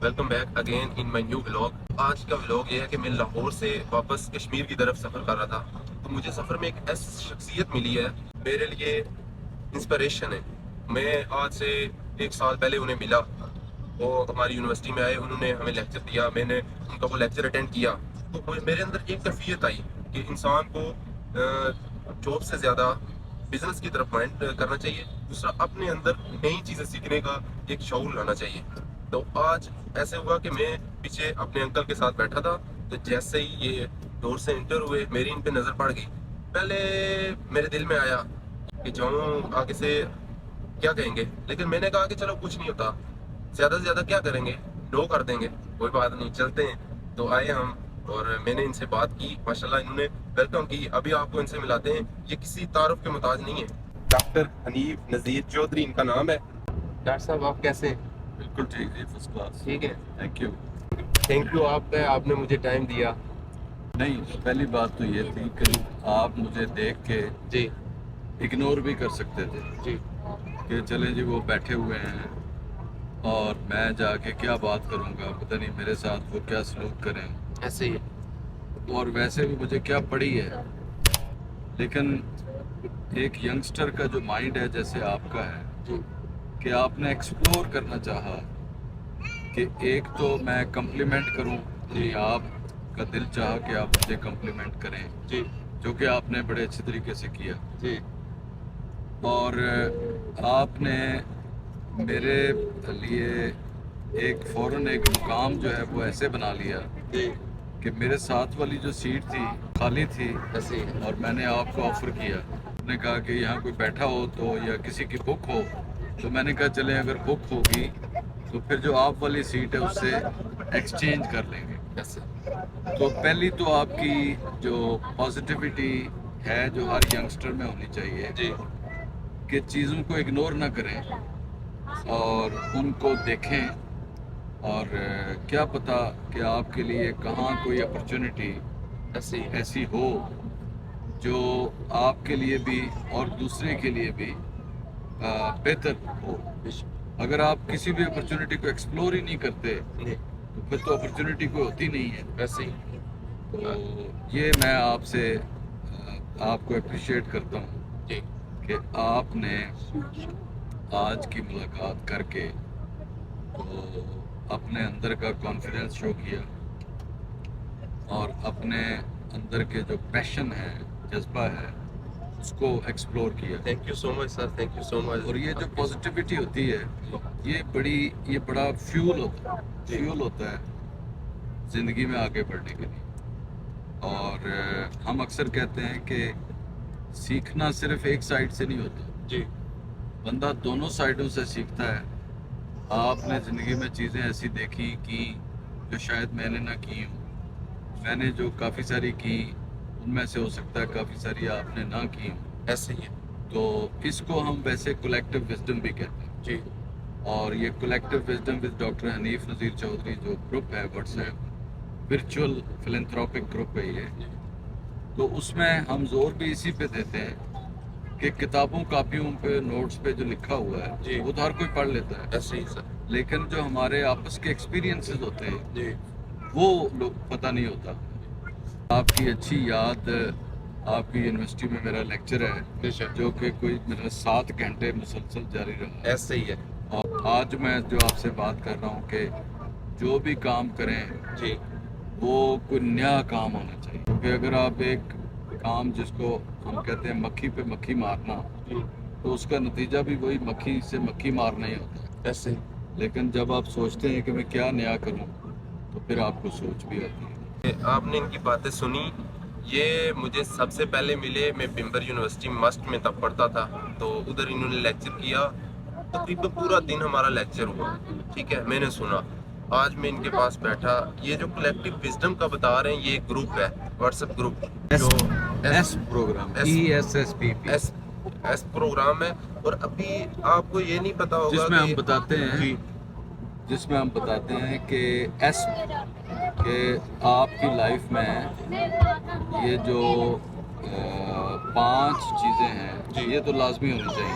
Welcome back again in my new vlog. آج کا vlog یہ ہے کہ میں لاہور سے واپس کشمیر کی طرف سفر کر رہا تھا، تو مجھے سفر میں ایک ایسی شخصیت ملی ہے میرے لیے انسپریشن ہے۔ میں آج سے 1 سال پہلے انہیں ملا، وہ ہماری یونیورسٹی میں آئے، انہوں نے ہمیں لیکچر دیا، میں نے ان کا وہ لیکچر اٹینڈ کیا، تو میرے اندر ایک کیفیت آئی کہ انسان کو جاب سے زیادہ بزنس کی طرف مائنڈ کرنا چاہیے، دوسرا اپنے اندر نئی چیزیں سیکھنے کا ایک شعور لانا چاہیے۔ تو آج ایسے ہوا کہ میں پیچھے اپنے انکل کے ساتھ بیٹھا تھا، تو جیسے ہی یہ ڈور سے انٹر ہوئے میری ان پہ نظر پڑ گئی۔ پہلے میرے دل میں آیا کہ جاؤں آگے سے کیا کہیں گے، لیکن میں نے کہا کہ چلو کچھ نہیں ہوتا، زیادہ سے زیادہ کیا کریں گے، نو کر دیں گے، کوئی بات نہیں، چلتے ہیں۔ تو آئے ہم اور میں نے ان سے بات کی، ماشاءاللہ انہوں نے ویلکم کی۔ ابھی آپ کو ان سے ملاتے ہیں، یہ کسی تعارف کے محتاج نہیں ہے۔ ڈاکٹر حنیف نذیر چودھری ان کا نام ہے۔ ڈاکٹر صاحب آپ کیسے ہیں؟ بالکل ٹھیک جی، فرسٹ کلاس۔ ٹھیک ہے، تھینک یو۔ تھینک یو آپ نے مجھے ٹائم دیا۔ نہیں، پہلی بات تو یہ تھی کہ آپ مجھے دیکھ کے جی اگنور بھی کر سکتے تھے جی کہ چلیں جی وہ بیٹھے ہوئے ہیں اور میں جا کے کیا بات کروں گا، پتہ نہیں میرے ساتھ وہ کیا سلوک کریں، ایسے ہی ہے۔ اور ویسے بھی مجھے کیا پڑی ہے۔ لیکن ایک ینگسٹر کا جو مائنڈ ہے جیسے آپ کا ہے، جی کہ آپ نے ایکسپلور کرنا چاہا کہ ایک تو میں کمپلیمنٹ کروں، جی آپ کا دل چاہا کہ آپ مجھے کمپلیمنٹ کریں، جی جو کہ آپ نے بڑے اچھے طریقے سے کیا، جی اور آپ نے میرے لیے ایک فوراً ایک مقام جو ہے وہ ایسے بنا لیا جی کہ میرے ساتھ والی جو سیٹ تھی خالی تھی، ایسے ہی ہے۔ اور میں نے آپ کو آفر کیا، آپ نے کہا کہ یہاں کوئی بیٹھا ہو تو یا کسی کی بک ہو، تو میں نے کہا چلیں اگر بک ہوگی تو پھر جو آپ والی سیٹ ہے اس سے ایکسچینج کر لیں گے۔ ایسے تو پہلی تو آپ کی جو پازیٹیوٹی ہے جو ہر ینگسٹر میں ہونی چاہیے جی کہ چیزوں کو اگنور نہ کریں اور ان کو دیکھیں، اور کیا پتہ کہ آپ کے لیے کہاں کوئی اپرچونٹی ایسے ہی ایسی ہو جو آپ کے لیے بھی اور دوسرے کے لیے بھی بہتر ہو۔ اگر آپ کسی بھی اپرچونٹی کو ایکسپلور ہی نہیں کرتے جی تو پھر تو اپرچونٹی کوئی ہوتی نہیں ہے۔ ایسے ہی تو یہ میں آپ سے آپ کو اپریشیٹ کرتا ہوں جی کہ آپ نے آج کی ملاقات کر کے تو اپنے اندر کا کانفیڈنس شو کیا اور اپنے اندر کے جو پیشن ہے، جذبہ ہے، اس کو ایکسپلور کیا۔ Thank you so much sir, thank you so much. اور یہ جو پازیٹیوٹی ہوتی ہے یہ بڑا فیول ہوتا ہے زندگی میں آگے بڑھنے کے لیے۔ اور ہم اکثر کہتے ہیں کہ سیکھنا صرف ایک سائڈ سے نہیں ہوتا، جی بندہ دونوں سائڈوں سے سیکھتا ہے۔ آپ نے زندگی میں چیزیں ایسی دیکھی کی جو شاید میں نے نہ کی ہوں، میں نے جو کافی ساری کی ان میں سے ہو سکتا ہے کافی ساری آپ نے نہ کی ہوں، ایسے ہی ہے تو اس کو ہم ویسے کولیکٹیو وزڈم بھی کہتے ہیں۔ جی اور یہ collective wisdom with doctor Hanif Nazir Chaudhry جو گروپ ہے WhatsApp virtual philanthropic group ہے یہ، تو اس میں ہم زور بھی اسی پہ دیتے ہیں کہ کتابوں کاپیوں پہ نوٹس پہ جو لکھا ہوا ہے جی وہ تو ہر کوئی پڑھ لیتا ہے، ایسے ہی سر۔ لیکن جو ہمارے آپس کے ایکسپیرینسز ہوتے ہیں جی وہ لوگ پتہ نہیں ہوتا۔ آپ کی اچھی یاد، آپ کی یونیورسٹی میں میرا لیکچر ہے بے شک، جو کہ کوئی میرا 7 گھنٹے مسلسل جاری رہا، ایسے ہی ہے اور آج میں جو آپ سے بات کر رہا ہوں کہ جو بھی کام کریں جی وہ کوئی نیا کام ہونا چاہیے، کیونکہ اگر آپ ایک کام جس کو ہم کہتے ہیں مکھی پہ مکھی مارنا، جی تو اس کا نتیجہ بھی وہی مکھی سے مکھی مارنا ہی ہوتا ہے۔ ایسے ہی۔ لیکن جب آپ سوچتے ہیں کہ میں کیا نیا کروں تو پھر آپ کو سوچ بھی آتی ہے۔ آپ نے ان کی باتیں سنی، یہ مجھے سب سے پہلے ملے، میں بمبر یونیورسٹی مسٹ میں تب پڑھتا تھا، تو ادھر انہوں نے لیکچر کیا، تقریباً پورا دن ہمارا لیکچر ہوا، ٹھیک ہے، میں نے سنا۔ آج میں ان کے پاس بیٹھا، یہ جو کلیکٹیو وزڈم کا بتا رہے ہیں، یہ ایک گروپ ہے، واٹس ایپ گروپ جو ایس پروگرام ایس پروگرام ہے، اور ابھی آپ کو یہ نہیں پتا ہوگا جس میں ہم کہ بتاتے ہیں جی کہ ایس کہ آپ کی لائف میں یہ جو 5 چیزیں ہیں جی یہ تو لازمی ہونی چاہیے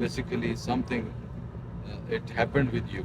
basically something it happened with you.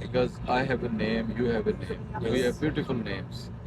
because I have a name, you have a name, we have beautiful names,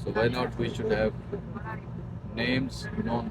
so why not we should have names known।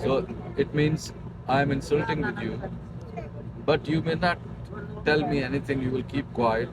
so it means I am insulting with you, but you may not tell me anything, you will keep quiet।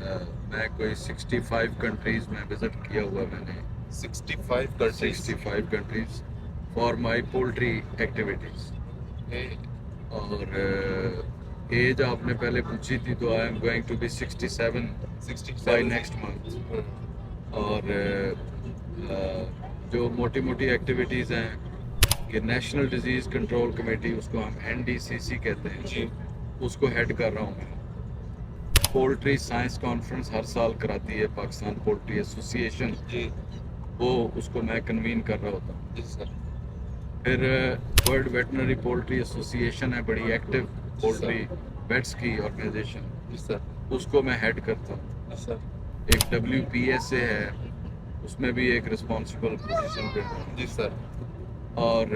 میں کوئی 65 countries میں visit کیا ہوا میں نے 65 countries 65 countries for my poultry activities. اور age آپ نے پہلے پوچھی تھی تو I am going to be 67 by next month. اور جو موٹی موٹی ایکٹیویٹیز ہیں کہ نیشنل ڈیزیز کنٹرول کمیٹی, اس کو ہم NDCC کہتے ہیں, جی اس کو ہیڈ کر رہا ہوں میں. پولٹری سائنس کانفرنس ہر سال کراتی ہے پاکستان پولٹری ایسوسی ایشن, جی وہ اس کو میں کنوین کر رہا ہوتا ہوں. جی سر پھر ورلڈ ویٹنری پولٹری ایسوسی ایشن ہے بڑی ایکٹیو پولٹری ویٹس کی آرگنائزیشن, جی سر اس کو میں ہیڈ کرتا ہوں. جی سر ایک WPSA ہے, اس میں بھی ایک رسپانسبل پوزیشن پہ ہوں. جی سر اور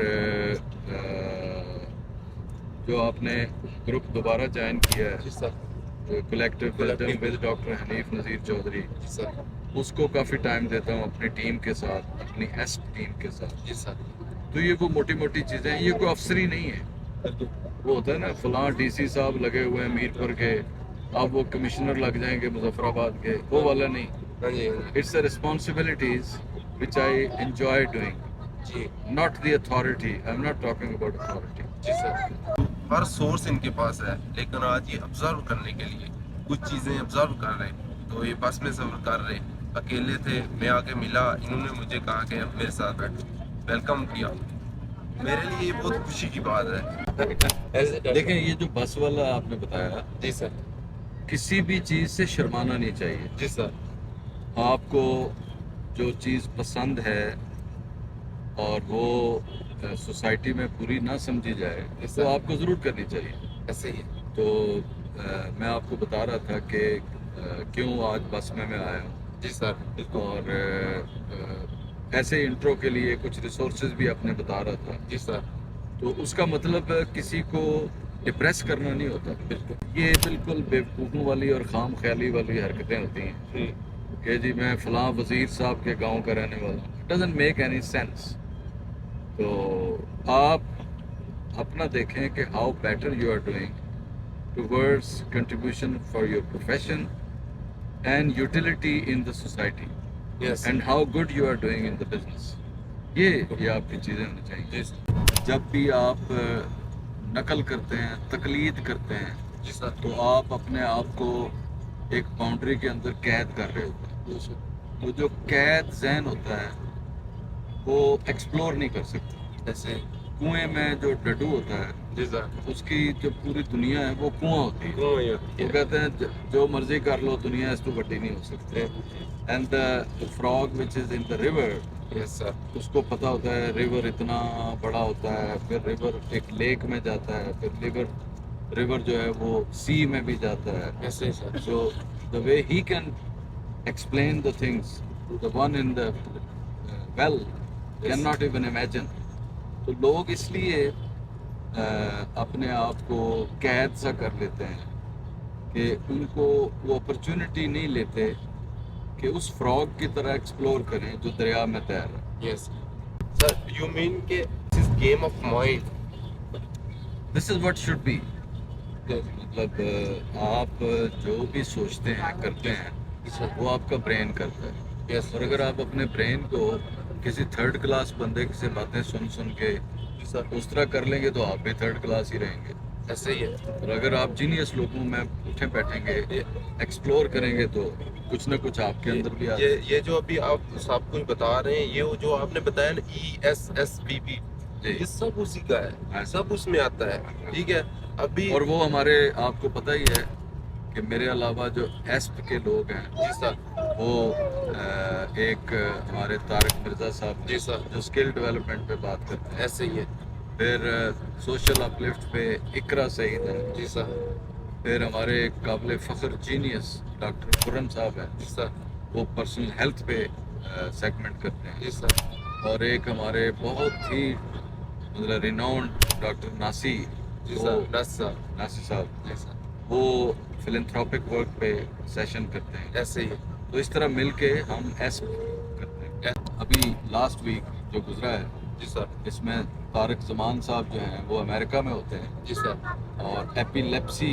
جو آپ نے گروپ دوبارہ جوائن کیا جی ہے sir collective wisdom with doctor Hanif Nazir Chaudhry, جی سر اس کو کافی ٹائم دیتا ہوں اپنی ٹیم کے ساتھ, اپنی ایسپ ٹیم کے ساتھ. جی سر تو یہ وہ موٹی موٹی چیزیں ہیں, یہ کوئی افسری نہیں ہے. وہ ہوتا ہے نا فلاں DC صاحب لگے ہوئے ہیں میرپور کے, اب وہ کمشنر لگ جائیں گے مظفر آباد کے, وہ والا نہیں. ہاں جی it's a responsibilities which I enjoy doing, جی not the authority. I'm not talking about authority. جی سر ہر سورس ان کے پاس ہے, لیکن آج یہ آبزرو کرنے کے لیے کچھ چیزیں آبزرو کر رہے ہیں. تو یہ بس میں سفر کر رہے, اکیلے تھے, میں آ کے ملا, انہوں نے مجھے کہا کہ میرے ساتھ بیٹھو, ویلکم کیا. میرے لیے یہ بہت خوشی کی بات ہے. دیکھیں یہ جو بس والا آپ نے بتایا, جی سر کسی بھی چیز سے شرمانا نہیں چاہیے. جی سر آپ کو جو چیز پسند ہے اور وہ سوسائٹی میں پوری نہ سمجھی جائے Yes, sir. تو آپ کو ضرور کرنی چاہیے. ایسے ہی ہے. تو میں آپ کو بتا رہا تھا کہ کیوں آج بس میں آیا ہوں. جی سر بالکل. اور ایسے انٹرو کے لیے کچھ ریسورسز بھی آپ نے بتا رہا تھا. جی سر تو اس کا مطلب کسی کو ڈپریس کرنا نہیں ہوتا. بالکل. یہ بالکل بیوقوفوں والی اور خام خیالی والی حرکتیں ہوتی ہیں جی کہ جی میں فلاں وزیر صاحب کے گاؤں کا رہنے والا ہوں. It doesn't make any sense. تو آپ اپنا دیکھیں کہ how better you are doing towards contribution for your profession and utility in the society, yes and how good you are doing in the business. یہ آپ کی چیزیں ہونی چاہیے. جی سر جب بھی آپ نقل کرتے ہیں, تقلید کرتے ہیں, جی سر تو آپ اپنے آپ کو ایک باؤنڈری کے اندر قید کر رہے ہوتے ہیں. جی سر تو جو قید ذہن ہوتا ہے وہ ایکسپلور نہیں کر سکتا. ایسے کنویں میں جو ڈڈو ہوتا ہے جی سر اس کی جو پوری دنیا ہے وہ کنواں ہوتی ہے. کیوں یہ وہ کہتے ہیں جو مرضی کر لو دنیا اس تو بڑی نہیں ہو سکتی. And the فراگ which is in the river, یس سر اس کو پتہ ہوتا ہے ریور اتنا بڑا ہوتا ہے, پھر ریور ایک لیک میں جاتا ہے, پھر ریور جو ہے وہ سی میں بھی جاتا ہے. ایسے ہی سر. So the way he can explain the things, the one in the well cannot even imagine. تو لوگ اس لیے اپنے آپ کو قید سا کر لیتے ہیں کہ ان کو وہ اپرچونٹی نہیں لیتے کہ اس فراگ کی طرح ایکسپلور کریں جو دریا میں تیر ہے. یس سر یو مین کہ this is game of mind. This is what should be. مطلب آپ جو بھی سوچتے ہیں کرتے ہیں وہ آپ کا برین کرتا ہے. یس اور اگر آپ اپنے برین کو کسی تھرڈ کلاس بندے سے باتیں سن کے سر اس طرح کر لیں گے تو آپ بھی تھرڈ کلاس ہی رہیں گے. ایسے ہی ہے. اور اگر آپ جینیس لوگوں میں اٹھے بیٹھیں گے, ایکسپلور کریں گے, تو کچھ نہ کچھ آپ کے اندر بھی آ یہ جو ابھی آپ سب کچھ بتا رہے ہیں, یہ جو آپ نے بتایا نا ESSPP, یہ سب اسی کا ہے, سب اس میں آتا ہے. ٹھیک ہے. ابھی اور وہ ہمارے آپ کو پتہ ہی ہے کہ میرے علاوہ جو ایسپ کے لوگ ہیں جی سر وہ ایک ہمارے طارق مرزا صاحب جی سر جو اسکل ڈیولپمنٹ پہ بات کرتے ہیں, ایسے ہی ہے. پھر سوشل اپلفٹ پہ اقرا سعید ہے, جی سر پھر ہمارے قابل فخر جینیس ڈاکٹر خرم صاحب ہیں, جی سر وہ پرسنل ہیلتھ پہ سیگمنٹ کرتے ہیں. جی سر اور ایک ہمارے بہت ہی مطلب ریناؤنڈ ڈاکٹر ناسی, جی وہ سر نس سر ناسی صاحب, جی سر وہ فلنتھراپک ورک پہ سیشن کرتے ہیں. ایسے ہی ہے. تو اس طرح مل کے ہم ایسپ کرتے ہیں. ابھی لاسٹ ویک جو گزرا ہے جی سر اس میں طارق زمان صاحب جو ہیں وہ امریکہ میں ہوتے ہیں, جی سر اور ایپیلیپسی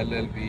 LLB